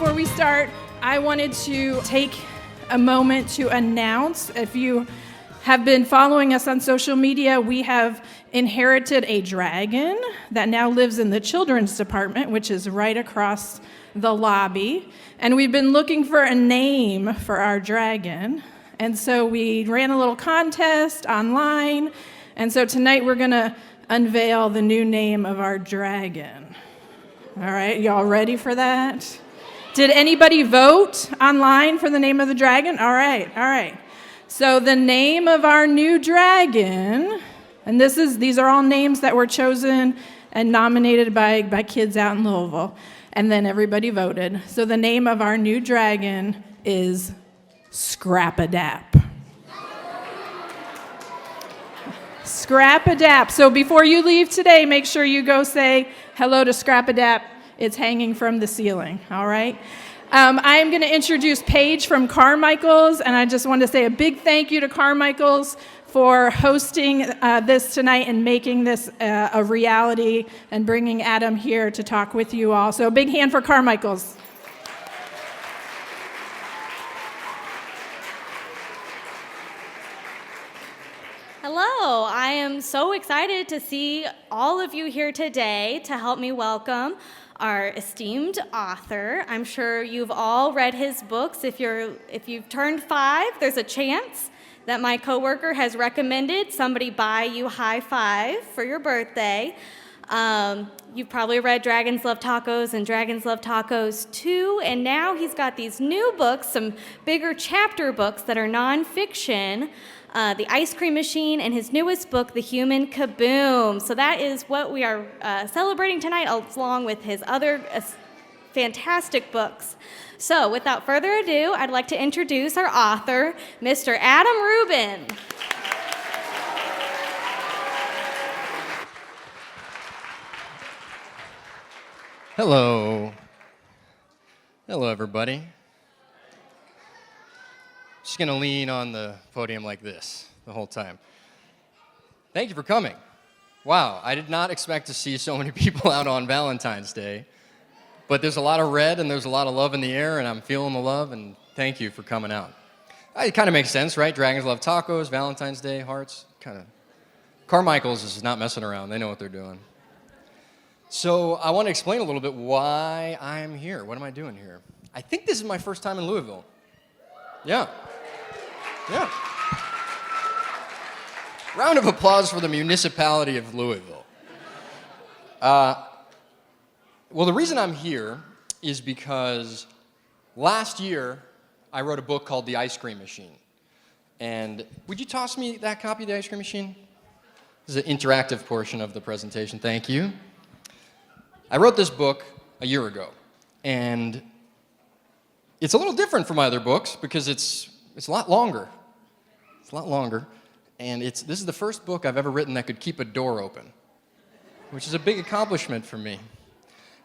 before we start, I wanted to take a moment to announce, if you have been following us on social media, we have inherited a dragon that now lives in the children's department, which is right across the lobby. And we've been looking for a name for our dragon. And so we ran a little contest online. And so tonight we're going to unveil the new name of our dragon. All right, y'all ready for that? Did anybody vote online for the name of the dragon? All right. So the name of our new dragon, and these are all names that were chosen and nominated by kids out in Louisville, and then everybody voted. So the name of our new dragon is Scrap-a-Dap. Scrap-a-Dap. So before you leave today, make sure you go say hello to Scrap-a-Dap. It's hanging from the ceiling, all right? I am going to introduce Paige from Carmichael's, and I just want to say a big thank you to Carmichael's for hosting this tonight and making this a reality and bringing Adam here to talk with you all. So a big hand for Carmichael's. Hello, I am so excited to see all of you here today to help me welcome our esteemed author. I'm sure you've all read his books. If you've turned 5, there's a chance that my coworker has recommended somebody buy you High Five for your birthday. You've probably read Dragons Love Tacos and Dragons Love Tacos 2, and now he's got these new books, some bigger chapter books that are nonfiction, The Ice Cream Machine, and his newest book, The Human Kaboom. So that is what we are celebrating tonight, along with his other fantastic books. So without further ado, I'd like to introduce our author, Mr. Adam Rubin. Hello. Hello, everybody. Just going to lean on the podium like this the whole time. Thank you for coming. Wow, I did not expect to see so many people out on Valentine's Day, but there's a lot of red and there's a lot of love in the air, and I'm feeling the love, and thank you for coming out. It kind of makes sense, right? Dragons love tacos, Valentine's Day, hearts, kind of. Carmichael's is not messing around. They know what they're doing. So I want to explain a little bit why I'm here. What am I doing here? I think this is my first time in Louisville. Yeah. Round of applause for the municipality of Louisville. Well, the reason I'm here is because last year I wrote a book called The Ice Cream Machine. And would you toss me that copy of The Ice Cream Machine? This is an interactive portion of the presentation. Thank you. I wrote this book a year ago, and it's a little different from my other books because it's a lot longer. And this is the first book I've ever written that could keep a door open, which is a big accomplishment for me.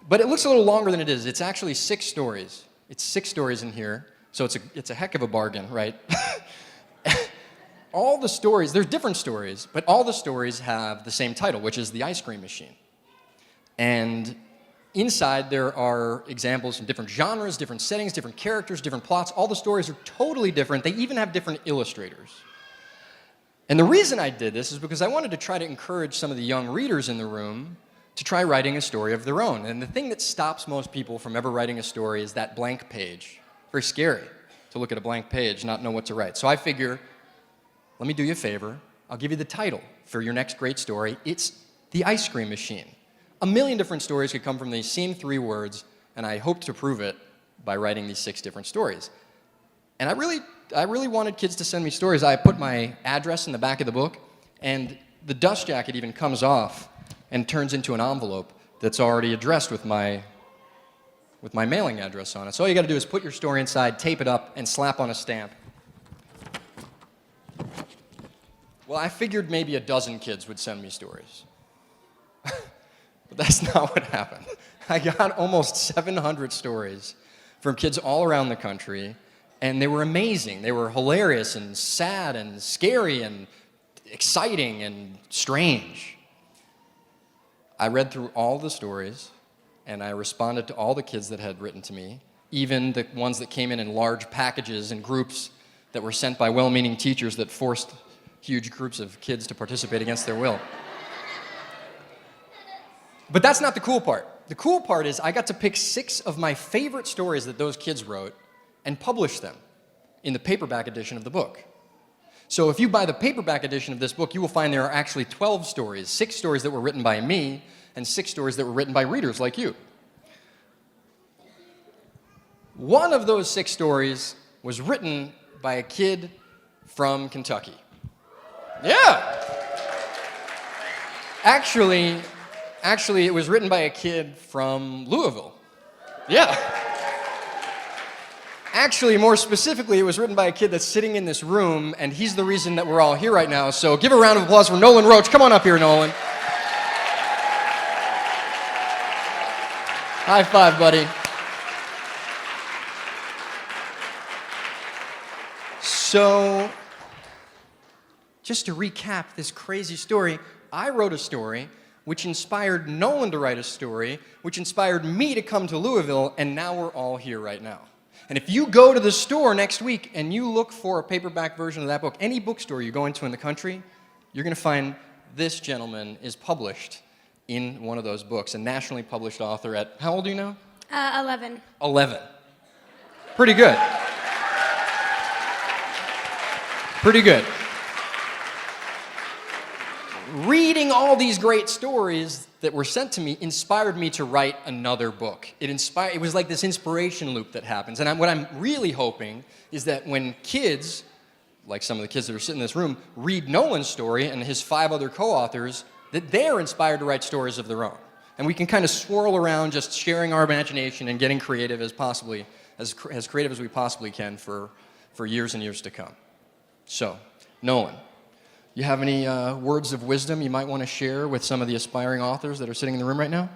But it looks a little longer than it is. It's actually 6 stories. It's 6 stories in here, so it's a heck of a bargain, right? All the stories, there's different stories, but all the stories have the same title, which is The Ice Cream Machine. And inside there are examples from different genres, different settings, different characters, different plots. All the stories are totally different. They even have different illustrators. And the reason I did this is because I wanted to try to encourage some of the young readers in the room to try writing a story of their own. And the thing that stops most people from ever writing a story is that blank page. Very scary to look at a blank page, not know what to write. So I figure, let me do you a favor. I'll give you the title for your next great story. It's The Ice Cream Machine. A million different stories could come from these same 3 words, and I hoped to prove it by writing these 6 different stories. And I really wanted kids to send me stories. I put my address in the back of the book, and the dust jacket even comes off and turns into an envelope that's already addressed with my mailing address on it. So all you got to do is put your story inside, tape it up, and slap on a stamp. Well, I figured maybe a dozen kids would send me stories. But that's not what happened. I got almost 700 stories from kids all around the country, and they were amazing. They were hilarious and sad and scary and exciting and strange. I read through all the stories, and I responded to all the kids that had written to me, even the ones that came in large packages and groups that were sent by well-meaning teachers that forced huge groups of kids to participate against their will. But that's not the cool part. The cool part is I got to pick 6 of my favorite stories that those kids wrote and publish them in the paperback edition of the book. So if you buy the paperback edition of this book, you will find there are actually 12 stories, 6 stories that were written by me and 6 stories that were written by readers like you. One of those 6 stories was written by a kid from Kentucky. Yeah! Actually, it was written by a kid from Louisville. Yeah. Actually, more specifically, it was written by a kid that's sitting in this room, and he's the reason that we're all here right now. So give a round of applause for Nolan Roach. Come on up here, Nolan. High five, buddy. So, just to recap this crazy story, I wrote a story which inspired Nolan to write a story, which inspired me to come to Louisville, and now we're all here right now. And if you go to the store next week and you look for a paperback version of that book, any bookstore you go into in the country, you're going to find this gentleman is published in one of those books, a nationally published author at, how old are you now? 11. 11. Pretty good. Pretty good. Reading all these great stories that were sent to me inspired me to write another book. It was like this inspiration loop that happens. And what I'm really hoping is that when kids, like some of the kids that are sitting in this room, read Nolan's story and his 5 other co-authors, that they're inspired to write stories of their own. And we can kind of swirl around just sharing our imagination and getting creative as creative as we possibly can for years and years to come. So, Nolan, you have any words of wisdom you might want to share with some of the aspiring authors that are sitting in the room right now?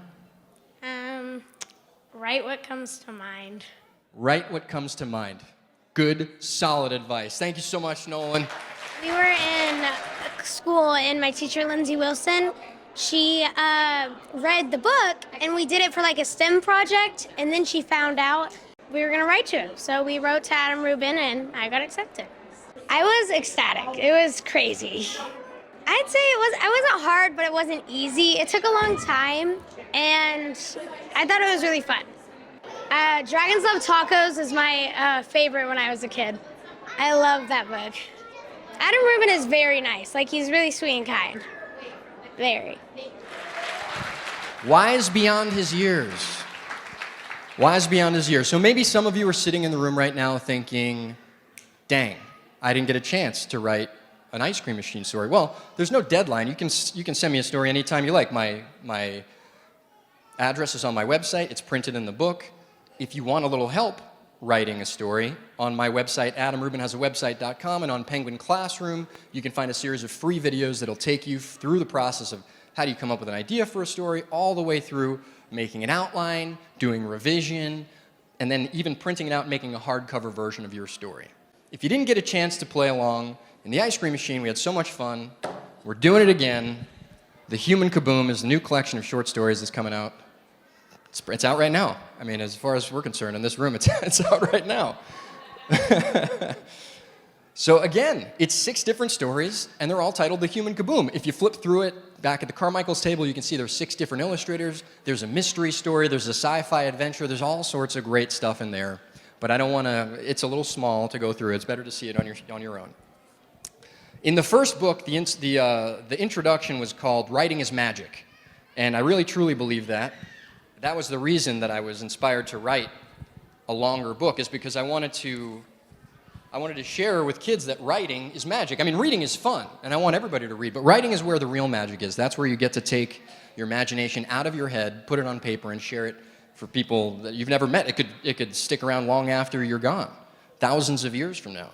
Write what comes to mind. Write what comes to mind. Good, solid advice. Thank you so much, Nolan. We were in school, and my teacher, Lindsay Wilson, she read the book, and we did it for like a STEM project, and then she found out we were going to write to him. So we wrote to Adam Rubin, and I got accepted. I was ecstatic. It was crazy. I'd say I wasn't hard, but it wasn't easy. It took a long time, and I thought it was really fun. Dragons Love Tacos is my favorite when I was a kid. I love that book. Adam Rubin is very nice. Like, he's really sweet and kind. Very. Wise beyond his years. Wise beyond his years. So maybe some of you are sitting in the room right now thinking, dang, I didn't get a chance to write an ice cream machine story. Well, there's no deadline. You can send me a story anytime you like. My address is on my website. It's printed in the book. If you want a little help writing a story, on my website, adamrubinhasawebsite.com, and on Penguin Classroom, you can find a series of free videos that'll take you through the process of how do you come up with an idea for a story, all the way through making an outline, doing revision, and then even printing it out and making a hardcover version of your story. If you didn't get a chance to play along in the ice cream machine, we had so much fun. We're doing it again. The Human Kaboom is the new collection of short stories that's coming out. It's out right now. I mean, as far as we're concerned, in this room, it's out right now. So again, it's 6 different stories, and they're all titled The Human Kaboom. If you flip through it, back at the Carmichael's table, you can see there's 6 different illustrators. There's a mystery story. There's a sci-fi adventure. There's all sorts of great stuff in there. But I don't want to, it's a little small to go through. It's better to see it on your own. In the first book, the introduction was called Writing is Magic. And I really truly believe that. That was the reason that I was inspired to write a longer book, is because I wanted to share with kids that writing is magic. I mean, reading is fun, and I want everybody to read, but writing is where the real magic is. That's where you get to take your imagination out of your head, put it on paper, and share it for people that you've never met. It could stick around long after you're gone, thousands of years from now.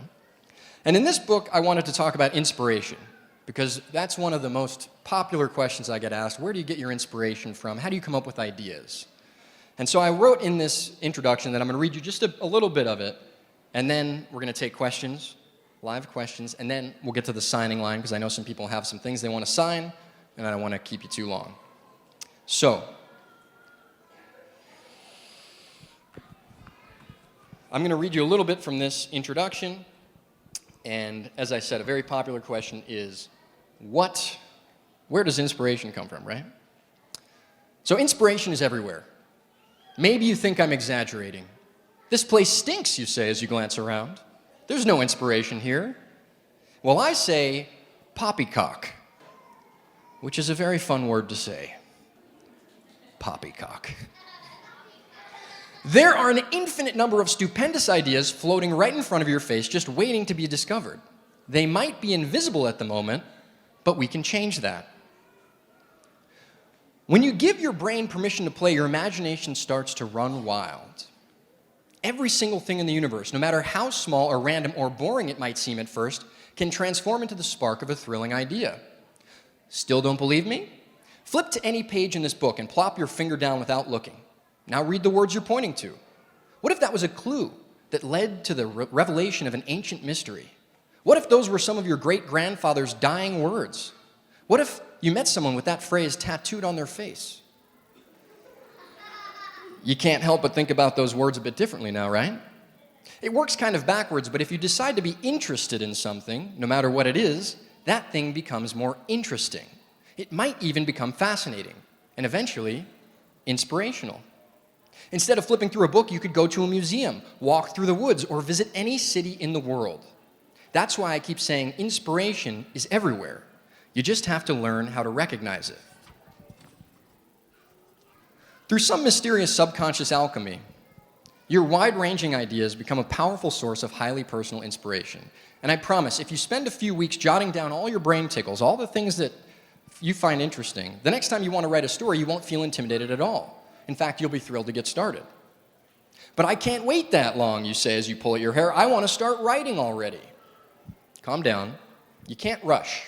And in this book, I wanted to talk about inspiration, because that's one of the most popular questions I get asked. Where do you get your inspiration from? How do you come up with ideas? And so I wrote in this introduction that I'm going to read you just a little bit of it, and then we're going to take questions, live questions, and then we'll get to the signing line, because I know some people have some things they want to sign, and I don't want to keep you too long. So, I'm going to read you a little bit from this introduction. And as I said, a very popular question is, where does inspiration come from, right? So inspiration is everywhere. Maybe you think I'm exaggerating. This place stinks, you say as you glance around. There's no inspiration here. Well, I say poppycock, which is a very fun word to say. Poppycock. There are an infinite number of stupendous ideas floating right in front of your face, just waiting to be discovered. They might be invisible at the moment, but we can change that. When you give your brain permission to play, your imagination starts to run wild. Every single thing in the universe, no matter how small or random or boring it might seem at first, can transform into the spark of a thrilling idea. Still don't believe me? Flip to any page in this book and plop your finger down without looking. Now read the words you're pointing to. What if that was a clue that led to the revelation of an ancient mystery? What if those were some of your great-grandfather's dying words? What if you met someone with that phrase tattooed on their face? You can't help but think about those words a bit differently now, right? It works kind of backwards, but if you decide to be interested in something, no matter what it is, that thing becomes more interesting. It might even become fascinating, and eventually, inspirational. Instead of flipping through a book, you could go to a museum, walk through the woods, or visit any city in the world. That's why I keep saying inspiration is everywhere. You just have to learn how to recognize it. Through some mysterious subconscious alchemy, your wide-ranging ideas become a powerful source of highly personal inspiration. And I promise, if you spend a few weeks jotting down all your brain tickles, all the things that you find interesting, the next time you want to write a story, you won't feel intimidated at all. In fact, you'll be thrilled to get started. But I can't wait that long, you say as you pull at your hair. I want to start writing already. Calm down. You can't rush.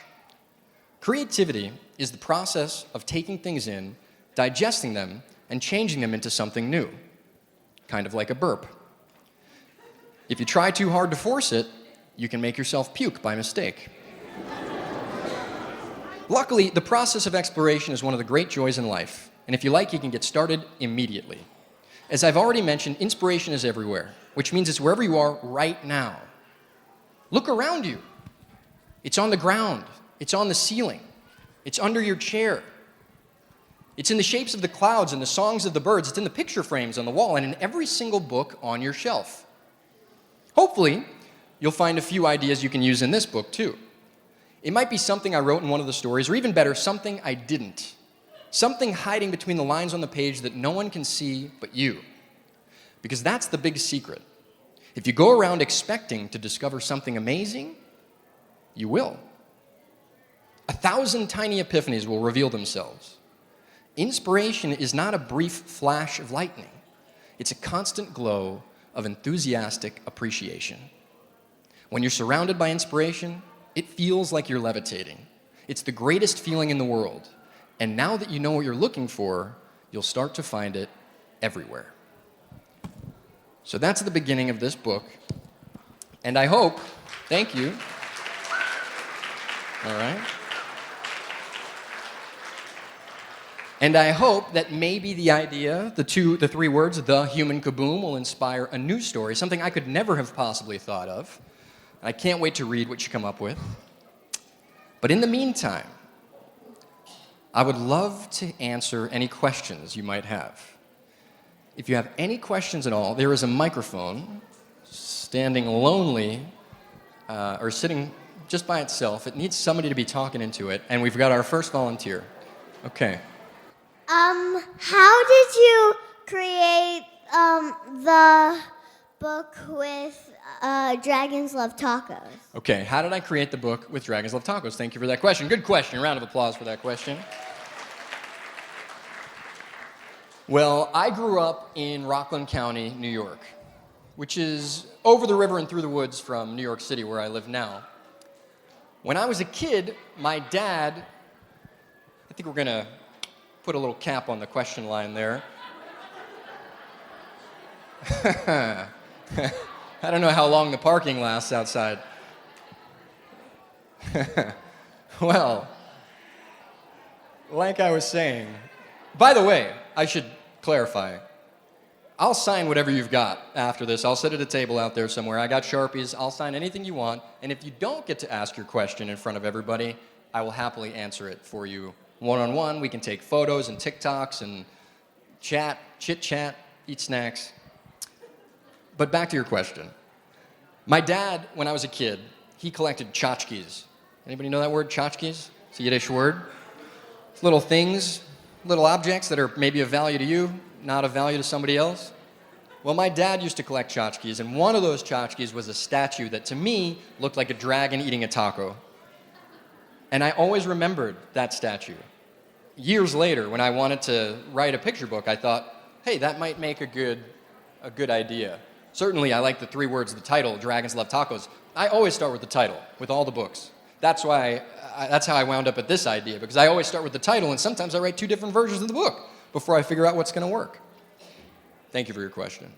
Creativity is the process of taking things in, digesting them, and changing them into something new. Kind of like a burp. If you try too hard to force it, you can make yourself puke by mistake. Luckily, the process of exploration is one of the great joys in life. And if you like, you can get started immediately. As I've already mentioned, inspiration is everywhere, which means it's wherever you are right now. Look around you. It's on the ground. It's on the ceiling. It's under your chair. It's in the shapes of the clouds and the songs of the birds. It's in the picture frames on the wall and in every single book on your shelf. Hopefully, you'll find a few ideas you can use in this book, too. It might be something I wrote in one of the stories, or even better, something I didn't. Something hiding between the lines on the page that no one can see but you. Because that's the big secret. If you go around expecting to discover something amazing, you will. 1,000 tiny epiphanies will reveal themselves. Inspiration is not a brief flash of lightning. It's a constant glow of enthusiastic appreciation. When you're surrounded by inspiration, it feels like you're levitating. It's the greatest feeling in the world. And now that you know what you're looking for, you'll start to find it everywhere. So that's the beginning of this book. And I hope, thank you. All right. And I hope that maybe the idea, the three words, the Human Kaboom, will inspire a new story, something I could never have possibly thought of. I can't wait to read what you come up with. But in the meantime, I would love to answer any questions you might have. If you have any questions at all, there is a microphone standing lonely or sitting just by itself. It needs somebody to be talking into it, and we've got our first volunteer. Okay. How did you create the book with Dragons Love Tacos? Okay, how did I create the book with Dragons Love Tacos? Thank you for that question. Good question. A round of applause for that question. Well, I grew up in Rockland County, New York, which is over the river and through the woods from New York City, where I live now. When I was a kid, my dad, I think we're going to put a little cap on the question line there. I don't know how long the parking lasts outside. Well, like I was saying, by the way, I should clarify, I'll sign whatever you've got after this. I'll sit at a table out there somewhere. I got Sharpies. I'll sign anything you want. And if you don't get to ask your question in front of everybody, I will happily answer it for you one-on-one. We can take photos and TikToks and chat, chit-chat, eat snacks. But back to your question. My dad, when I was a kid, he collected tchotchkes. Anybody know that word, tchotchkes? It's a Yiddish word. It's little things, little objects that are maybe of value to you, not of value to somebody else. Well, my dad used to collect tchotchkes, and one of those tchotchkes was a statue that to me looked like a dragon eating a taco. And I always remembered that statue. Years later, when I wanted to write a picture book, I thought, hey, that might make a good idea. Certainly, I like the 3 words of the title, Dragons Love Tacos. I always start with the title, with all the books. That's how I wound up at this idea, because I always start with the title, and sometimes I write 2 different versions of the book before I figure out what's going to work. Thank you for your question.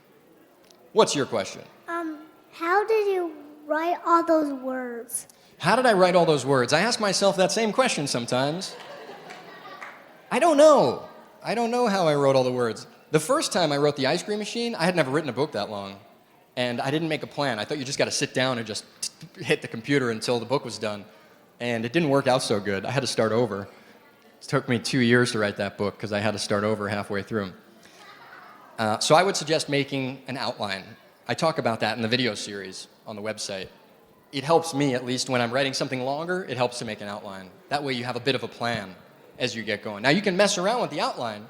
What's your question? How did you write all those words? How did I write all those words? I ask myself that same question sometimes. I don't know. I don't know how I wrote all the words. The first time I wrote The Ice Cream Machine, I had never written a book that long. And I didn't make a plan. I thought you just got to sit down and just hit the computer until the book was done. And it didn't work out so good. I had to start over. It took me 2 years to write that book because I had to start over halfway through. So I would suggest making an outline. I talk about that in the video series on the website. It helps me, at least when I'm writing something longer, it helps to make an outline. That way you have a bit of a plan as you get going. Now you can mess around with the outline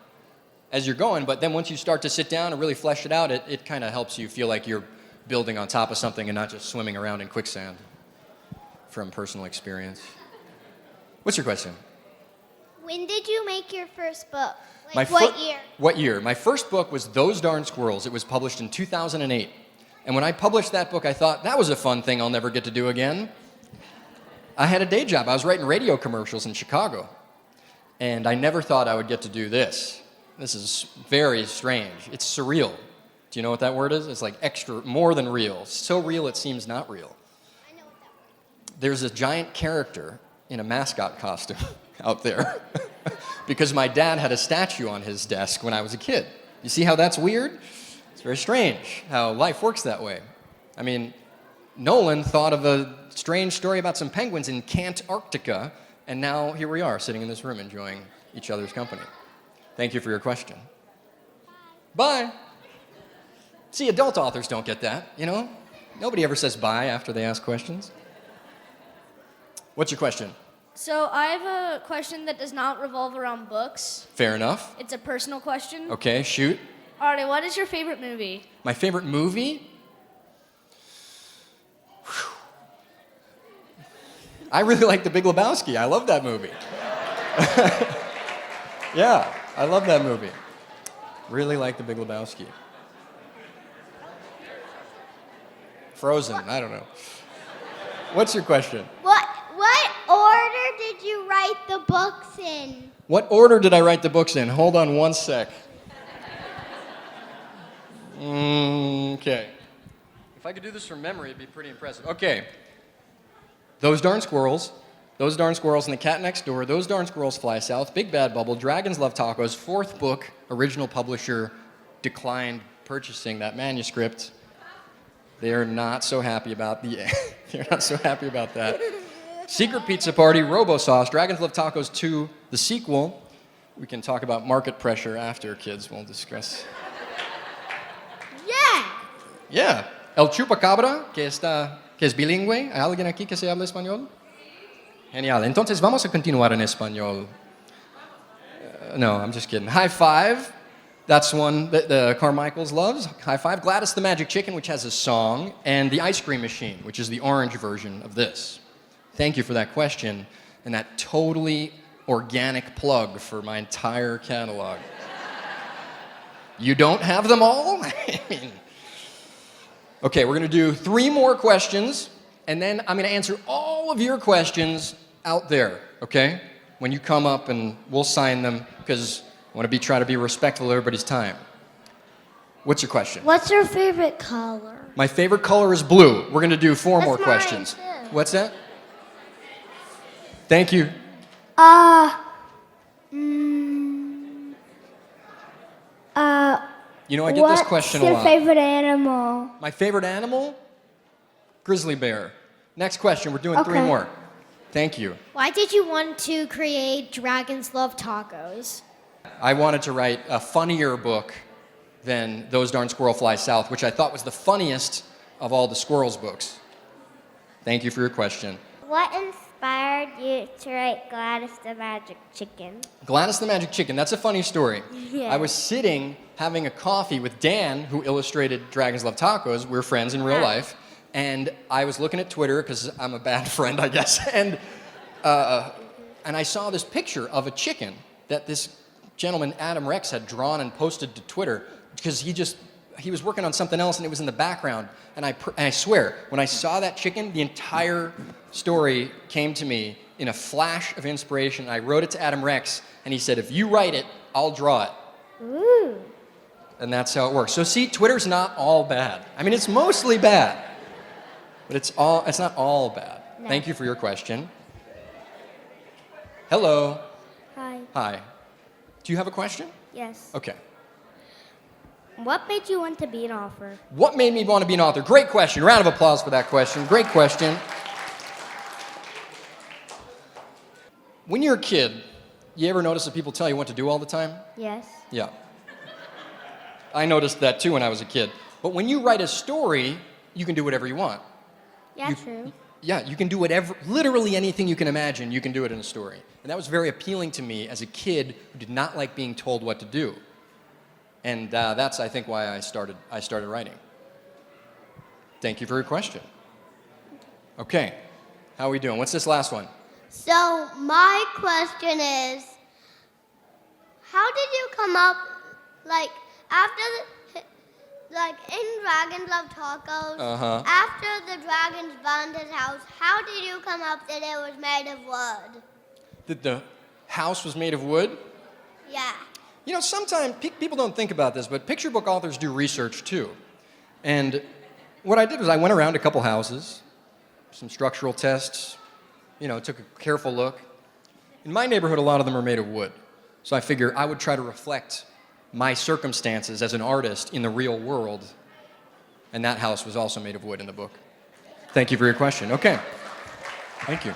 as you're going, but then once you start to sit down and really flesh it out, it kind of helps you feel like you're building on top of something and not just swimming around in quicksand, from personal experience. What's your question? When did you make your first book? What year? What year? My first book was Those Darn Squirrels. It was published in 2008. And when I published that book, I thought, that was a fun thing I'll never get to do again. I had a day job. I was writing radio commercials in Chicago. And I never thought I would get to do this. This is very strange. It's surreal. Do you know what that word is? It's like extra, more than real. So real it seems not real. I know what that word is. There's a giant character in a mascot costume out there because my dad had a statue on his desk when I was a kid. You see how that's weird? It's very strange how life works that way. I mean, Nolan thought of a strange story about some penguins in Antarctica, and now here we are sitting in this room enjoying each other's company. Thank you for your question. Bye. See, adult authors don't get that, you know? Nobody ever says bye after they ask questions. What's your question? So I have a question that does not revolve around books. Fair enough. It's a personal question. Okay, shoot. Alright, what is your favorite movie? My favorite movie? I really like The Big Lebowski. I love that movie. Yeah, I love that movie. Really like The Big Lebowski. Frozen, I don't know. What's your question? What order did you write the books in? What order did I write the books in? Hold on one sec. Okay. If I could do this from memory, it'd be pretty impressive. Okay. Those Darn Squirrels, Those Darn Squirrels and the Cat Next Door, Those Darn Squirrels Fly South, Big Bad Bubble, Dragons Love Tacos, 4th book, original publisher declined purchasing that manuscript. They're not so happy about they're not so happy about that. Secret Pizza Party, Robo Sauce, Dragons Love Tacos 2, the sequel. We can talk about market pressure after, kids. We'll discuss. Yeah. El Chupacabra, que es bilingüe. ¿Hay alguien aquí que se habla español? Genial. Entonces vamos a continuar en español. No, I'm just kidding. High Five. That's one that the Carmichaels loves. High Five. Gladys the Magic Chicken, which has a song, and the Ice Cream Machine, which is the orange version of this. Thank you for that question and that totally organic plug for my entire catalog. You don't have them all? I mean, okay, we're going to do 3 more questions, and then I'm going to answer all of your questions out there, okay? When you come up, and we'll sign them, because I want to try to be respectful of everybody's time. What's your question? What's your favorite color? My favorite color is blue. We're going to do 4 more That's questions. mine, too. What's that? Thank you. You know, I get this question a lot. What's your favorite animal? My favorite animal? Grizzly bear. Next question. We're doing 3 more. Thank you. Why did you want to create Dragons Love Tacos? I wanted to write a funnier book than Those Darn Squirrel Fly South, which I thought was the funniest of all the squirrels books. Thank you for your question. What inspired you to write Gladys the Magic Chicken? Gladys the Magic Chicken, that's a funny story. Yeah. I was sitting having a coffee with Dan, who illustrated Dragons Love Tacos. We're friends in real life. And I was looking at Twitter, because I'm a bad friend, I guess. And I saw this picture of a chicken that this gentleman, Adam Rex, had drawn and posted to Twitter, because he was working on something else and it was in the background. And I swear, when I saw that chicken, the entire story came to me in a flash of inspiration. I wrote it to Adam Rex, and he said, if you write it, I'll draw it. Ooh. And that's how it works. So see, Twitter's not all bad. I mean, it's mostly bad, but it's not all bad. No. Thank you for your question. Hello. Hi. Hi. Do you have a question? Yes. Okay. What made you want to be an author? What made me want to be an author? Great question. Round of applause for that question. Great question. When you're a kid, you ever notice that people tell you what to do all the time? Yes. Yeah. I noticed that too when I was a kid. But when you write a story, you can do whatever you want. Yeah, true. Yeah, you can do whatever, literally anything you can imagine, you can do it in a story. And that was very appealing to me as a kid who did not like being told what to do. And that's, I think, why I started writing. Thank you for your question. Okay, how are we doing? What's this last one? So my question is, how did you come up, in Dragons Love Tacos, after the dragons burned his house, how did you come up that it was made of wood? That the house was made of wood? Yeah. You know, sometimes people don't think about this, but picture book authors do research too. And what I did was I went around a couple houses, some structural tests, took a careful look. In my neighborhood, a lot of them are made of wood. So I figure I would try to reflect my circumstances as an artist in the real world. And that house was also made of wood in the book. Thank you for your question. Okay. Thank you.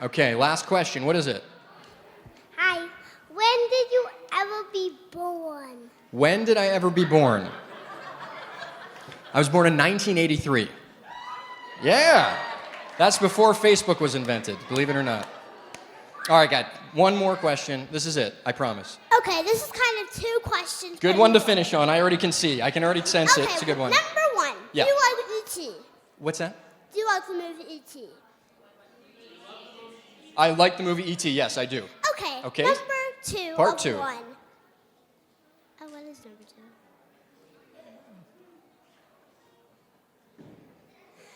Okay, last question. What is it? Hi. When did you ever be born? When did I ever be born? I was born in 1983. Yeah. That's before Facebook was invented, believe it or not. All right, got one more question. This is it, I promise. Okay, this is kind of 2 questions. Good one to finish on. I already can see. I can already sense it. It's a good one. Number 1. Yeah. Do you like E.T.? What's that? Do you like the movie E.T.? I like the movie E.T., yes, I do. Okay. Okay. Number 2. Part 2. 1. Oh, what is number 2?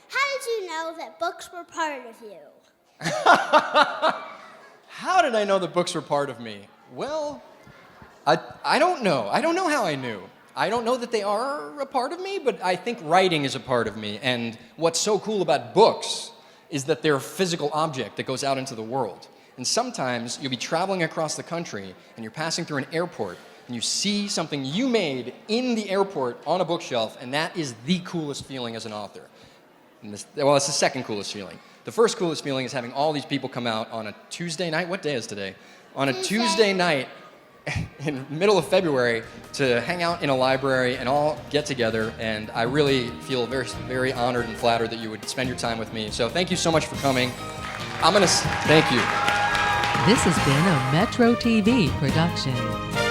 How did you know that books were part of you? How did I know the books were part of me? Well, I don't know. I don't know how I knew. I don't know that they are a part of me, but I think writing is a part of me. And what's so cool about books is that they're a physical object that goes out into the world. And sometimes you'll be traveling across the country and you're passing through an airport and you see something you made in the airport on a bookshelf, and that is the coolest feeling as an author. It's the second coolest feeling. The first coolest feeling is having all these people come out on a Tuesday night. What day is today? On a Tuesday night in the middle of February to hang out in a library and all get together. And I really feel very, very honored and flattered that you would spend your time with me. So thank you so much for coming. Thank you. This has been a Metro TV production.